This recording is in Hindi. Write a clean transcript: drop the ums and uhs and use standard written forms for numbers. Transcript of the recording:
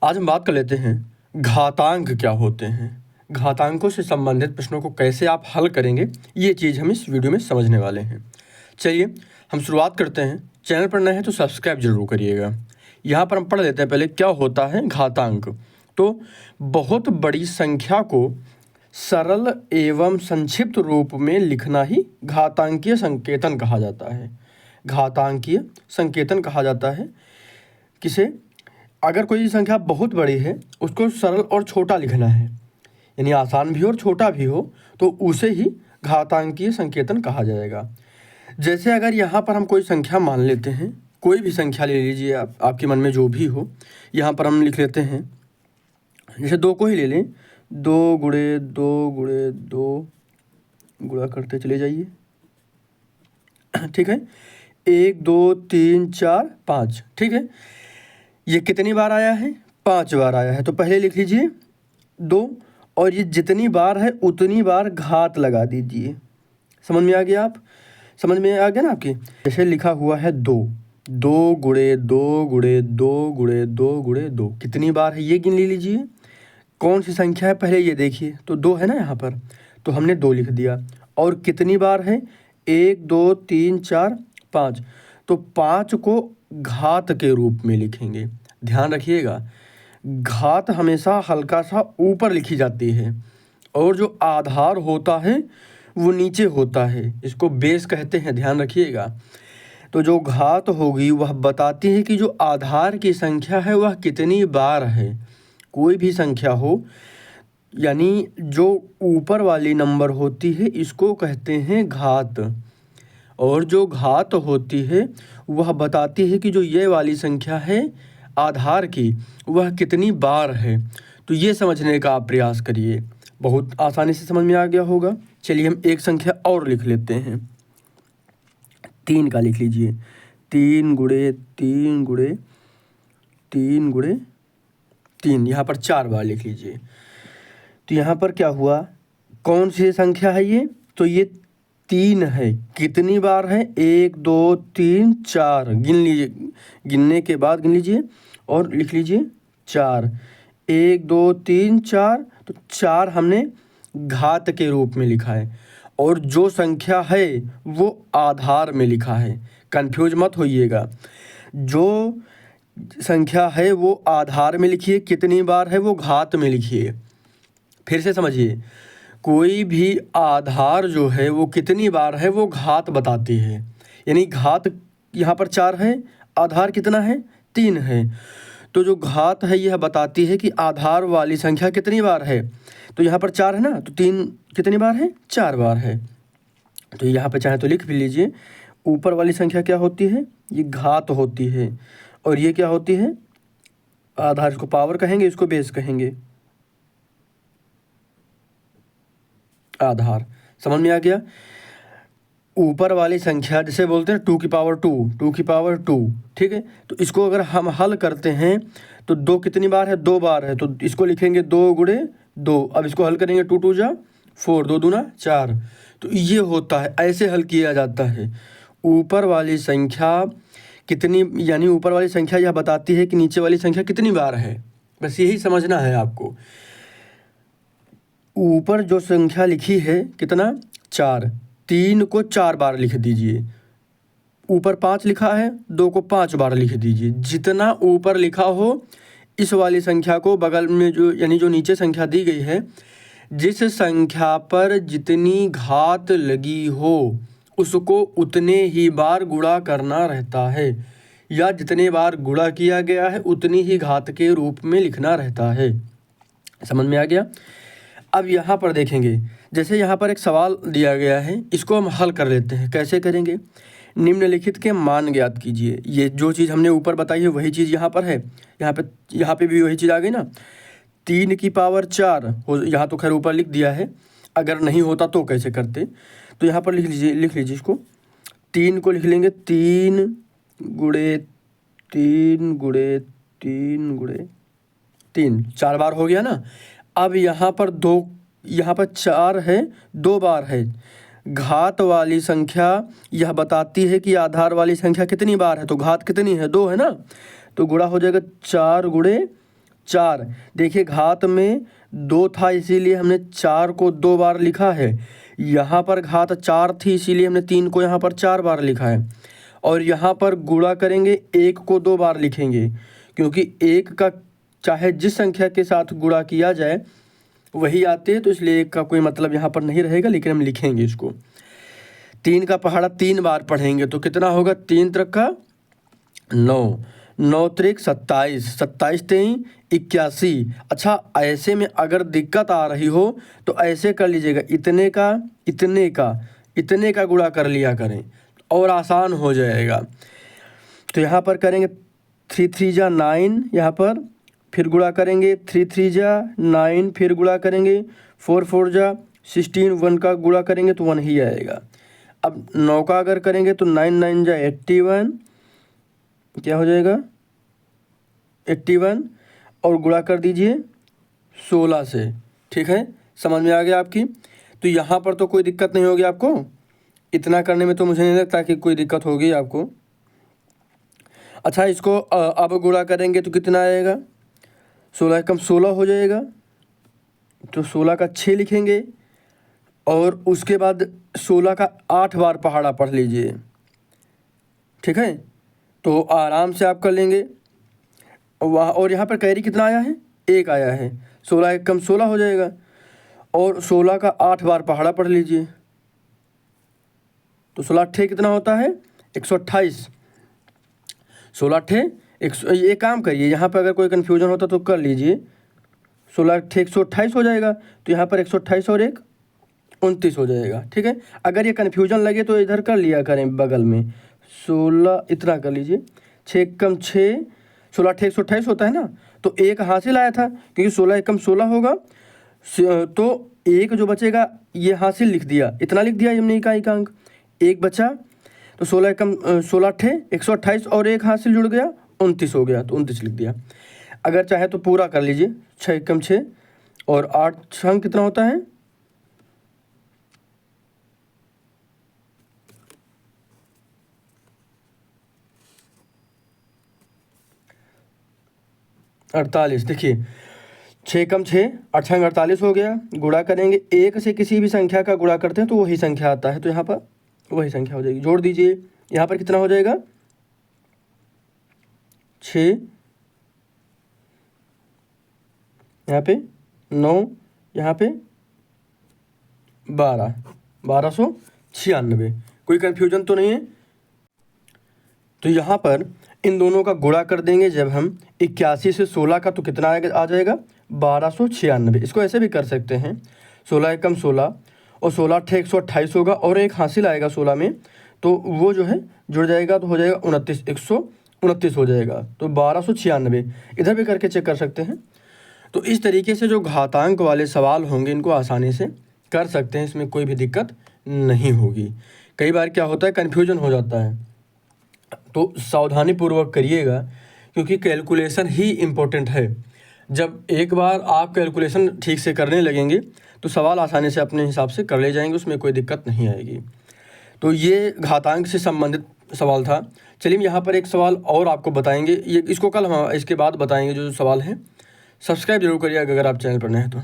आज हम बात कर लेते हैं घातांक क्या होते हैं। घातांकों से संबंधित प्रश्नों को कैसे आप हल करेंगे, ये चीज़ हम इस वीडियो में समझने वाले हैं। चलिए हम शुरुआत करते हैं। चैनल पर नए हैं तो सब्सक्राइब जरूर करिएगा। यहाँ पर हम पढ़ लेते हैं पहले क्या होता है घातांक। तो बहुत बड़ी संख्या को सरल एवं संक्षिप्त रूप में लिखना ही घातांकीय संकेतन कहा जाता है। घातांकीय संकेतन कहा जाता है किसे, अगर कोई संख्या बहुत बड़ी है उसको सरल और छोटा लिखना है, यानी आसान भी और छोटा भी हो, तो उसे ही घातांकीय संकेतन कहा जाएगा। जैसे अगर यहाँ पर हम कोई संख्या मान लेते हैं, कोई भी संख्या ले लीजिए आप, आपके मन में जो भी हो। यहाँ पर हम लिख लेते हैं, जैसे 2 को ही ले लें, 2 गुणे 2 गुणे 2 गुणा करते चले जाइए। ठीक है, 1 2 3 4 5। ठीक है, ये कितनी बार आया है? 5 बार आया है। तो पहले लिख लीजिए 2, और ये जितनी बार है उतनी बार घात लगा दीजिए। समझ में आ गया? आप समझ में आ गया ना आपके? जैसे लिखा हुआ है 2 गुणे 2 गुणे 2 गुणे 2 गुणे 2, कितनी बार है ये गिन लीजिए। कौन सी संख्या है पहले ये देखिए, तो 2 है ना यहाँ पर, तो हमने 2 लिख दिया। और कितनी बार है? 1 2 3 4 5, तो 5 को घात के रूप में लिखेंगे। ध्यान रखिएगा, घात हमेशा हल्का सा ऊपर लिखी जाती है और जो आधार होता है वो नीचे होता है, इसको बेस कहते हैं। ध्यान रखिएगा। तो जो घात होगी वह बताती है कि जो आधार की संख्या है वह कितनी बार है। कोई भी संख्या हो, यानी जो ऊपर वाली नंबर होती है इसको कहते हैं घात, और जो घात होती है वह बताती है कि जो ये वाली संख्या है आधार की वह कितनी बार है। तो ये समझने का आप प्रयास करिए, बहुत आसानी से समझ में आ गया होगा। चलिए हम एक संख्या और लिख लेते हैं, 3 का लिख लीजिए। 3 गुणे 3 गुणे 3 गुणे 3, यहाँ पर 4 बार लिख लीजिए। तो यहाँ पर क्या हुआ, कौन सी संख्या है ये? तो ये 3 है। कितनी बार है? 1 2 3 4, गिन लीजिए। गिनने के बाद गिन लीजिए और लिख लीजिए 4। 1 2 3 4, तो 4 हमने घात के रूप में लिखा है, और जो संख्या है वो आधार में लिखा है। कंफ्यूज मत होइएगा, जो संख्या है वो आधार में लिखिए, कितनी बार है वो घात में लिखिए। फिर से समझिए, कोई भी आधार जो है वो कितनी बार है वो घात बताती है। यानी घात यहाँ पर 4 है, आधार कितना है? 3 है। तो जो घात है यह बताती है कि आधार वाली संख्या कितनी बार है। तो यहाँ पर 4 है ना, तो 3 कितनी बार है? 4 बार है। तो यहाँ पर चाहे तो लिख भी लीजिए, ऊपर वाली संख्या क्या होती है? ये घात होती है, और ये क्या होती है? आधार। इसको पावर कहेंगे, इसको बेस कहेंगे। आधार। समझ में आ गया? ऊपर वाली संख्या जिसे बोलते हैं 2 की पावर 2, 2 की पावर 2। ठीक है, तो इसको अगर हम हल करते हैं तो 2 कितनी बार है? 2 बार है, तो इसको लिखेंगे 2 गुणे 2। अब इसको हल करेंगे, 2 2 जा 4, 2 दूना 4। तो ये होता है, ऐसे हल किया जाता है। ऊपर वाली संख्या कितनी, यानी ऊपर वाली संख्या यह बताती है कि नीचे वाली संख्या कितनी बार है। बस यही समझना है आपको। ऊपर जो संख्या लिखी है कितना? 4, 3 को 4 बार लिख दीजिए। ऊपर 5 लिखा है, 2 को 5 बार लिख दीजिए। जितना ऊपर लिखा हो इस वाली संख्या को बगल में जो, यानी जो नीचे संख्या दी गई है, जिस संख्या पर जितनी घात लगी हो उसको उतने ही बार गुणा करना रहता है, या जितने बार गुणा किया गया है उतनी ही घात के रूप में लिखना रहता है। समझ में आ गया? अब यहाँ पर देखेंगे, जैसे यहाँ पर एक सवाल दिया गया है, इसको हम हल कर लेते हैं। कैसे करेंगे? निम्नलिखित के मान ज्ञात कीजिए। ये जो चीज़ हमने ऊपर बताई है वही चीज़ यहाँ पर है। यहाँ पे भी वही चीज़ आ गई ना। 3 की पावर 4 हो, यहाँ तो खैर ऊपर लिख दिया है, अगर नहीं होता तो कैसे करते? तो यहाँ पर लिख लीजिए इसको। 3 को लिख लेंगे 3 गुणे 3 गुणे 3 गुणे 3, 4 बार हो गया ना। अब यहाँ पर 2, यहाँ पर 4 है, 2 बार है। घात वाली संख्या यह बताती है कि आधार वाली संख्या कितनी बार है, तो घात कितनी है? 2 है ना, तो गुणा हो जाएगा 4 गुणे 4। देखिए घात में 2 था इसीलिए हमने 4 को 2 बार लिखा है। यहाँ पर घात 4 थी इसीलिए हमने 3 को यहाँ पर 4 बार लिखा है। और यहाँ पर गुणा करेंगे 1 को 2 बार लिखेंगे, क्योंकि 1 का चाहे जिस संख्या के साथ गुणा किया जाए वही आते हैं, तो इसलिए 1 का कोई मतलब यहाँ पर नहीं रहेगा, लेकिन हम लिखेंगे इसको। 3 का पहाड़ा 3 बार पढ़ेंगे तो कितना होगा, 3 त्रिक का 9, 9 त्रिक 27, 27 तेईं 81। अच्छा, ऐसे में अगर दिक्कत आ रही हो तो ऐसे कर लीजिएगा, इतने का गुणा कर लिया करें और आसान हो जाएगा। तो यहाँ पर करेंगे 3 3 जा 9, यहाँ पर फिर गुणा करेंगे 3 3 जा 9, फिर गुणा करेंगे 4 4 जा 16, 1 का गुणा करेंगे तो 1 ही आएगा। अब 9 का अगर करेंगे तो 9 9 जा 81, क्या हो जाएगा 81, और गुणा कर दीजिए 16 से। ठीक है, समझ में आ गया आपकी। तो यहाँ पर तो कोई दिक्कत नहीं होगी आपको, इतना करने में तो मुझे नहीं लगता कि कोई दिक्कत होगी आपको। अच्छा, इसको अब गुणा करेंगे तो कितना आएगा, 16 कम 16 हो जाएगा, तो 16 का 6 लिखेंगे और उसके बाद 16 का 8 बार पहाड़ा पढ़ लीजिए। ठीक है, तो आराम से आप कर लेंगे। और यहाँ पर कैरी कितना आया है, 1 आया है, 16 कम 16 हो जाएगा, और 16 का 8 बार पहाड़ा पढ़ लीजिए, तो 16 8 कितना होता है 128। 16 8 ये काम करिए, यहाँ पर अगर कोई कन्फ्यूजन होता तो कर लीजिए। 16 8 128 हो जाएगा, तो यहाँ पर 128 और 1 29 हो जाएगा। ठीक है, अगर ये कन्फ्यूजन लगे तो इधर कर लिया करें बगल में, 16 इतना कर लीजिए, 6 कम 6, 16 8 128 होता है ना, तो 1 हासिल आया था, क्योंकि 16 कम 16 होगा, तो 1 जो बचेगा ये हासिल लिख दिया, इतना लिख दिया हमने इकाई का अंक, 1 बचा, तो 16 कम 16 8 128 और 1 हासिल जुड़ गया, 29 हो गया, तो 29 लिख दिया। अगर चाहे तो पूरा कर लीजिए, 6 कम 6 और 8 अंक कितना होता है, अड़तालीस। देखिए 6 कम 6 8 48 हो गया। गुणा करेंगे 1 से किसी भी संख्या का गुणा करते हैं तो वही संख्या आता है, तो यहाँ पर वही संख्या हो जाएगी। जोड़ दीजिए, यहाँ पर कितना हो जाएगा 6, यहाँ पे 9, यहाँ पे 12, 1296। कोई कन्फ्यूजन तो नहीं है। तो यहाँ पर इन दोनों का गुणा कर देंगे जब हम 81 से 16 का, तो कितना आ जाएगा 1296। इसको ऐसे भी कर सकते हैं, 16 कम 16 और 16 8 128 होगा, और 1 हासिल आएगा 16 में, तो वो जो है जुड़ जाएगा, तो हो जाएगा 29, 129 हो जाएगा, तो 1296 इधर भी करके चेक कर सकते हैं। तो इस तरीके से जो घातांक वाले सवाल होंगे इनको आसानी से कर सकते हैं, इसमें कोई भी दिक्कत नहीं होगी। कई बार क्या होता है कन्फ्यूजन हो जाता है, तो सावधानी पूर्वक करिएगा, क्योंकि कैलकुलेशन ही इम्पोर्टेंट है। जब एक बार आप कैलकुलेशन ठीक से करने लगेंगे तो सवाल आसानी से अपने हिसाब से कर ले जाएंगे, उसमें कोई दिक्कत नहीं आएगी। तो ये घातांक से संबंधित सवाल था। चलिए यहाँ पर एक सवाल और आपको बताएंगे, ये इसको कल हम इसके बाद बताएंगे जो सवाल हैं। सब्सक्राइब जरूर करिएगा अगर आप चैनल पर नए हैं तो।